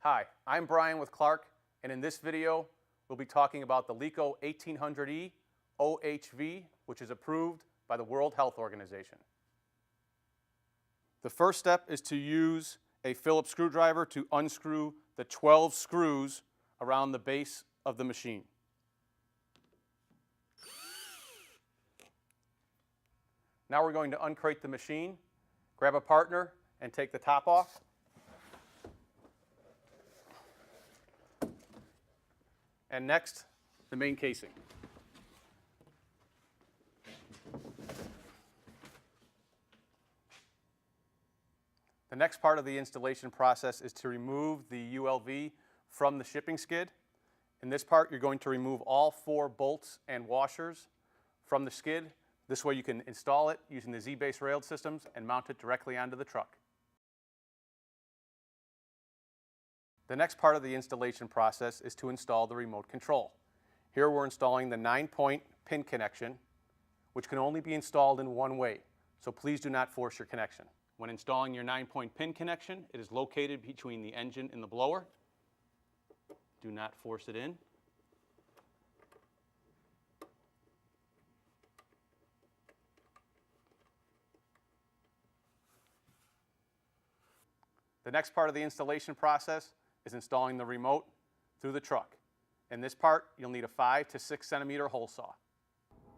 Hi, I'm Brian with Clarke, and in this video, we'll be talking about the Leco 1800E OHV, which is approved by the World Health Organization. The first step is to use a Phillips screwdriver to unscrew the 12 screws around the base of the machine. Now we're going to uncrate the machine, grab a partner, and take the top off. And next, the main casing. The next part of the installation process is to remove the ULV from the shipping skid. In this part, you're going to remove all 4 bolts and washers from the skid. This way you can install it using the Z-base railed systems and mount it directly onto the truck. The next part of the installation process is to install the remote control. Here we're installing the 9-point pin connection, which can only be installed in one way, so please do not force your connection. When installing your 9-point pin connection, it is located between the engine and the blower. Do not force it in. The next part of the installation process is installing the remote through the truck. In this part, you'll need a 5 to 6 centimeter hole saw.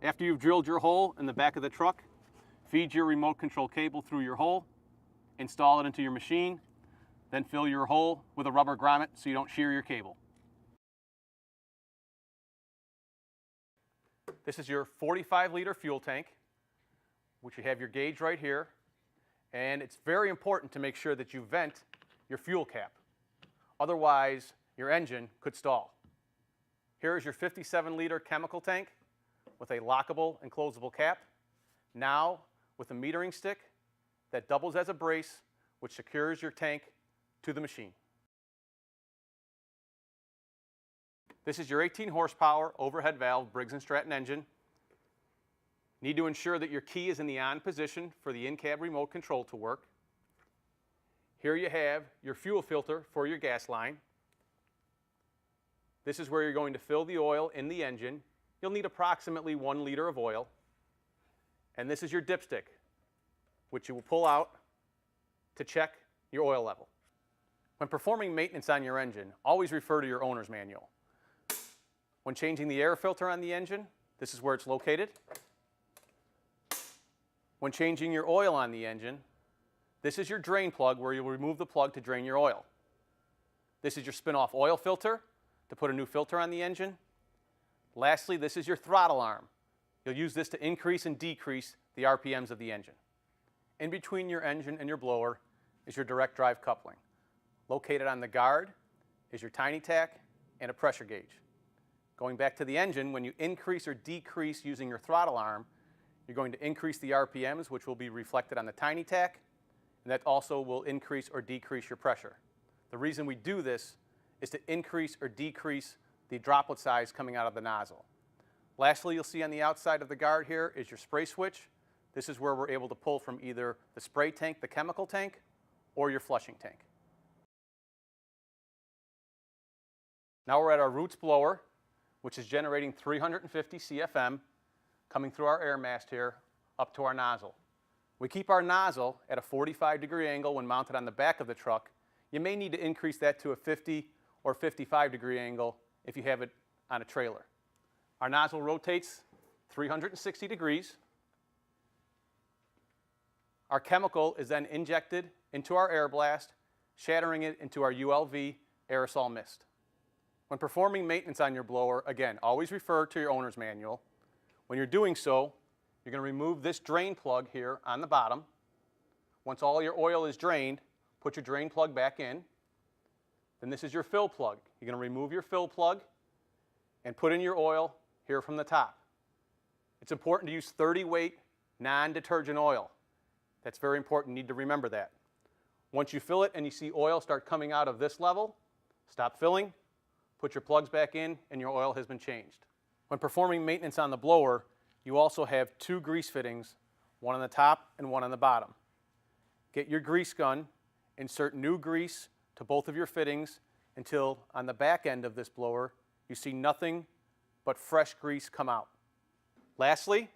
After you've drilled your hole in the back of the truck, feed your remote control cable through your hole, install it into your machine, then fill your hole with a rubber grommet so you don't shear your cable. This is your 45-liter fuel tank, which you have your gauge right here. And it's very important to make sure that you vent your fuel cap. Otherwise, your engine could stall. Here is your 57-liter chemical tank with a lockable and closable cap. Now, with a metering stick that doubles as a brace, which secures your tank to the machine. This is your 18 horsepower overhead valve Briggs & Stratton engine. Need to ensure that your key is in the on position for the in-cab remote control to work. Here you have your fuel filter for your gas line. This is where you're going to fill the oil in the engine. You'll need approximately 1 liter of oil. And this is your dipstick, which you will pull out to check your oil level. When performing maintenance on your engine, always refer to your owner's manual. When changing the air filter on the engine, this is where it's located. When changing your oil on the engine, this is your drain plug where you'll remove the plug to drain your oil. This is your spin-off oil filter to put a new filter on the engine. Lastly, this is your throttle arm. You'll use this to increase and decrease the RPMs of the engine. In between your engine and your blower is your direct drive coupling. Located on the guard is your tiny tack and a pressure gauge. Going back to the engine, when you increase or decrease using your throttle arm, you're going to increase the RPMs, which will be reflected on the tiny tack, and that also will increase or decrease your pressure. The reason we do this is to increase or decrease the droplet size coming out of the nozzle. Lastly, you'll see on the outside of the guard here is your spray switch. This is where we're able to pull from either the spray tank, the chemical tank, or your flushing tank. Now we're at our roots blower, which is generating 350 CFM coming through our air mast here up to our nozzle. We keep our nozzle at a 45-degree angle when mounted on the back of the truck. You may need to increase that to a 50 or 55-degree angle if you have it on a trailer. Our nozzle rotates 360 degrees. Our chemical is then injected into our air blast, shattering it into our ULV aerosol mist. When performing maintenance on your blower, again, always refer to your owner's manual. When you're doing so, you're going to remove this drain plug here on the bottom. Once all your oil is drained, put your drain plug back in. Then this is your fill plug. You're going to remove your fill plug and put in your oil here from the top. It's important to use 30-weight non-detergent oil. That's very important. You need to remember that. Once you fill it and you see oil start coming out of this level, stop filling, put your plugs back in, and your oil has been changed. When performing maintenance on the blower, you also have 2 grease fittings, one on the top and one on the bottom. Get your grease gun, insert new grease to both of your fittings, until on the back end of this blower, you see nothing but fresh grease come out. Lastly,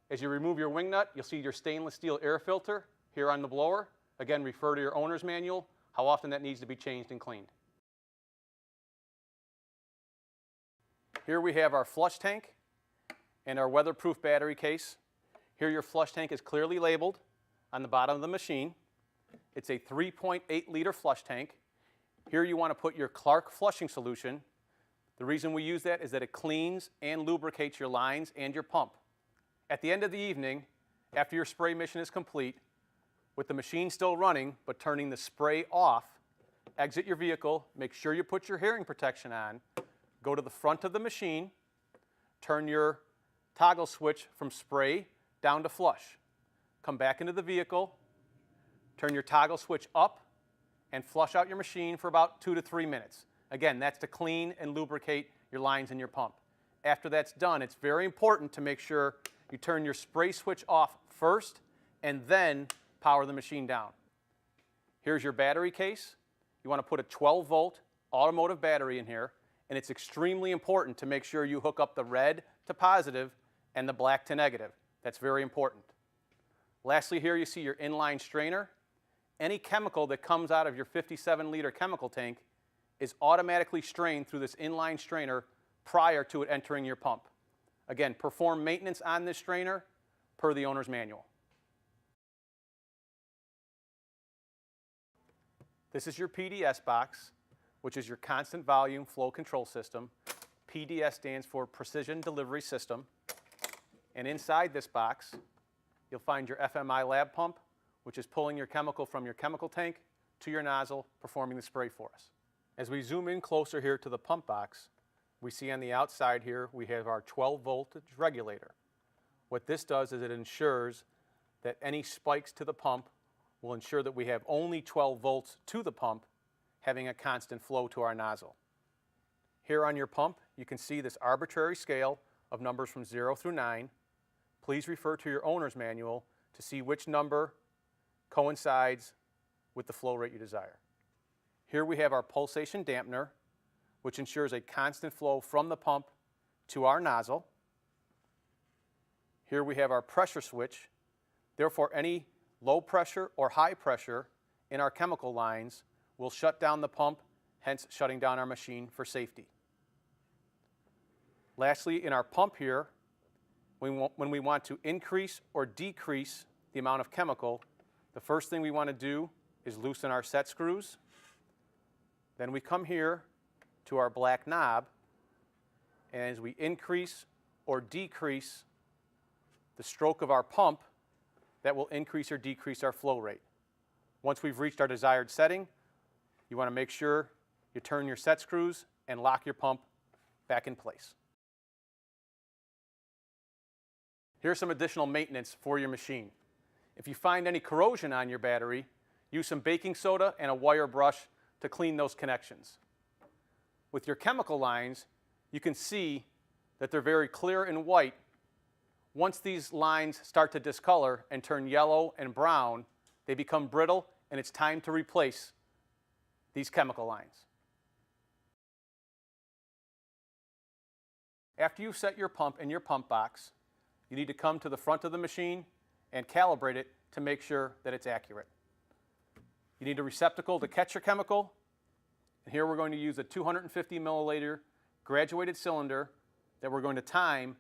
as you remove your wing nut, you'll see your stainless steel air filter here on the blower. Again, refer to your owner's manual, how often that needs to be changed and cleaned. Here we have our flush tank and our weatherproof battery case. Here your flush tank is clearly labeled on the bottom of the machine. It's a 3.8 liter flush tank. Here you want to put your Clarke flushing solution. The reason we use that is that it cleans and lubricates your lines and your pump. At the end of the evening, after your spray mission is complete, with the machine still running but turning the spray off, exit your vehicle, make sure you put your hearing protection on, go to the front of the machine, turn your toggle switch from spray down to flush. Come back into the vehicle, turn your toggle switch up, and flush out your machine for about 2 to 3 minutes. Again, that's to clean and lubricate your lines in your pump. After that's done, it's very important to make sure you turn your spray switch off first and then power the machine down. Here's your battery case. You want to put a 12-volt automotive battery in here, and it's extremely important to make sure you hook up the red to positive and the black to negative. That's very important. Lastly, here you see your inline strainer. Any chemical that comes out of your 57-liter chemical tank is automatically strained through this inline strainer prior to it entering your pump. Again, perform maintenance on this strainer per the owner's manual. This is your PDS box, which is your constant volume flow control system. PDS stands for Precision Delivery System. And inside this box, you'll find your FMI lab pump, which is pulling your chemical from your chemical tank to your nozzle, performing the spray for us. As we zoom in closer here to the pump box, we see on the outside here we have our 12-voltage regulator. What this does is it ensures that any spikes to the pump will ensure that we have only 12 volts to the pump, having a constant flow to our nozzle. Here on your pump, you can see this arbitrary scale of numbers from 0 through 9. Please refer to your owner's manual to see which number coincides with the flow rate you desire. Here we have our pulsation dampener, which ensures a constant flow from the pump to our nozzle. Here we have our pressure switch. Therefore, any low pressure or high pressure in our chemical lines will shut down the pump, hence shutting down our machine for safety. Lastly, in our pump here, when we want to increase or decrease the amount of chemical, the first thing we want to do is loosen our set screws. Then we come here to our black knob, and as we increase or decrease the stroke of our pump, that will increase or decrease our flow rate. Once we've reached our desired setting, you want to make sure you turn your set screws and lock your pump back in place. Here's some additional maintenance for your machine. If you find any corrosion on your battery, use some baking soda and a wire brush to clean those connections. With your chemical lines, you can see that they're very clear and white. Once these lines start to discolor and turn yellow and brown, they become brittle, and it's time to replace these chemical lines. After you've set your pump in your pump box, you need to come to the front of the machine and calibrate it to make sure that it's accurate. You need a receptacle to catch your chemical, and here we're going to use a 250 milliliter graduated cylinder that we're going to time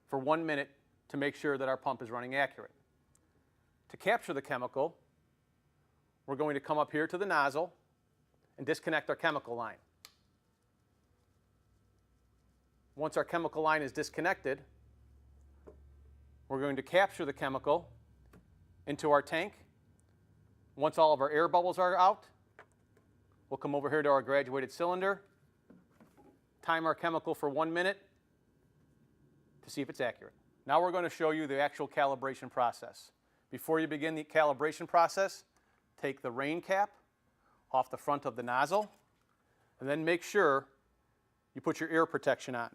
for 1 minute to make sure that our pump is running accurate. To capture the chemical, we're going to come up here to the nozzle and disconnect our chemical line. Once our chemical line is disconnected, we're going to capture the chemical into our tank. Once all of our air bubbles are out, we'll come over here to our graduated cylinder, time our chemical for 1 minute to see if it's accurate. Now we're going to show you the actual calibration process. Before you begin the calibration process, take the rain cap off the front of the nozzle, and then make sure you put your ear protection on.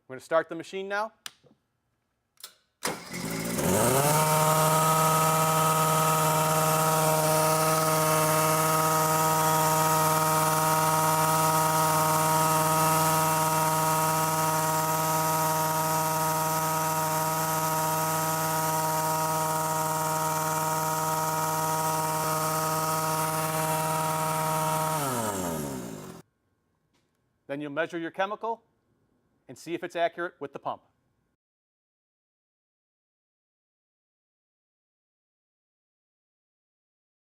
We're going to start the machine now. Then you'll measure your chemical and see if it's accurate with the pump.